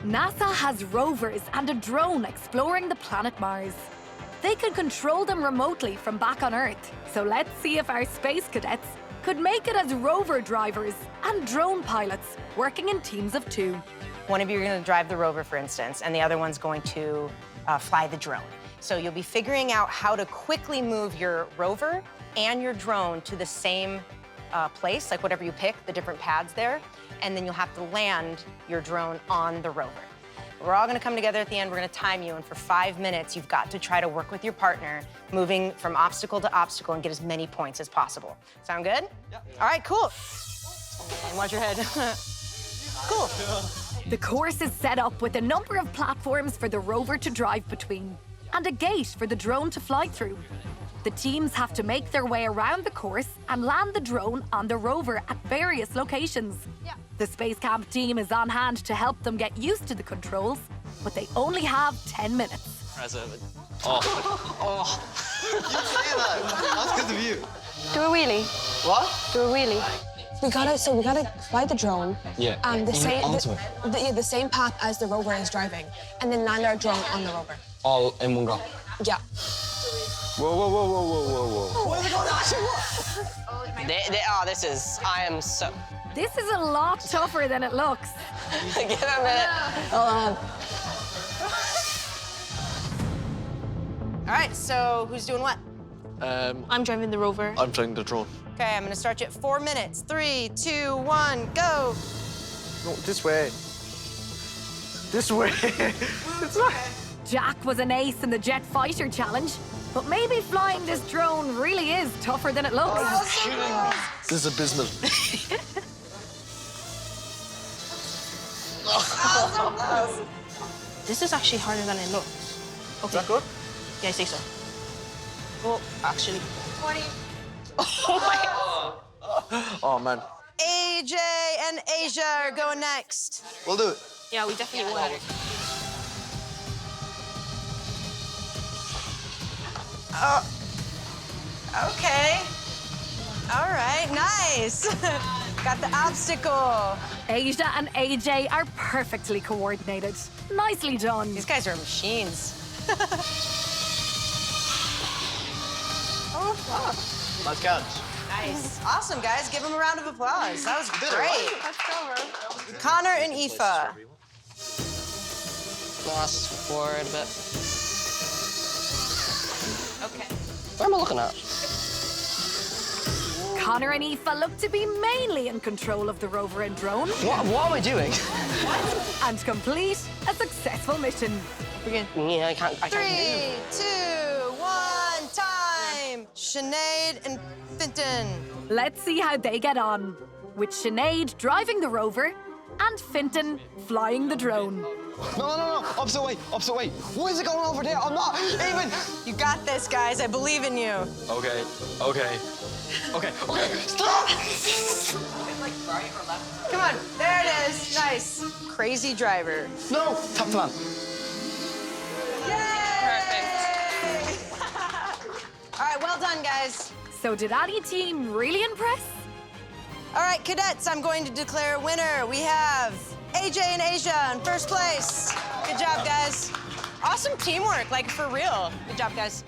NASA has rovers and a drone exploring the planet Mars. They can control them remotely from back on Earth. So let's see if our space cadets could make it as rover drivers and drone pilots working in teams of 2. One of you are going to drive the rover, for instance, and the other one's going to fly the drone. So you'll be figuring out how to quickly move your rover and your drone to the same place, like whatever you pick, the different pads there, and then you'll have to land your drone on the rover. We're all gonna come together at the end, we're gonna time you, and for 5 minutes, you've got to try to work with your partner, moving from obstacle to obstacle and get as many points as possible. Sound good? Yeah. All right, cool. And watch your head. Cool. The course is set up with a number of platforms for the rover to drive between and a gate for the drone to fly through. The teams have to make their way around the course and land the drone on the rover at various locations. Yeah. The Space Camp team is on hand to help them get used to the controls, but they only have 10 minutes. Oh. You say that. That's because of you. Do a wheelie. What? Do a wheelie. We gotta fly the drone. Yeah. And the same path as the rover is driving, and then land our drone on the rover. All in one go. Yeah. Whoa, whoa, whoa, whoa, whoa, whoa, whoa. What is it going on? I am so... This is a lot tougher than it looks. Give it a minute. Hold on. All right, so who's doing what? I'm driving the rover. I'm trying the drone. Okay, I'm gonna start you at 4 minutes. 3, 2, 1, go. No, this way. This way. It's not... Jack was an ace in the Jet Fighter Challenge, but maybe flying this drone really is tougher than it looks. This is abysmal. This is actually harder than it looks. Okay. Is that good? Yeah, I think so. Oh, actually. 20. Oh, man. AJ and Asia are going next. We'll do it. Yeah, we definitely will. Okay. All right, nice. Got the obstacle. Asia and AJ are perfectly coordinated. Nicely done. These guys are machines. Nice catch. Nice. Awesome, guys. Give them a round of applause. That was great. Let's go, bro. Connor and Aoife. Lost forward a bit. Okay. What am I looking at? Connor and Aoife look to be mainly in control of the rover and drone What am I doing? and complete a successful mission. Yeah, I can't 3, 2, 1, time. Sinead and Finton. Let's see how they get on, with Sinead driving the rover and Finton flying the drone. No. Opposite way. What is it going over there? I'm not even... You got this, guys. I believe in you. Okay. Stop! Like right or left? Come on. There it is. Nice. Crazy driver. No! Top plan. Yay! All right, well done, guys. So did any team really impress? All right, cadets, I'm going to declare a winner. We have AJ and Asia in first place. Good job, guys. Awesome teamwork, like for real. Good job, guys.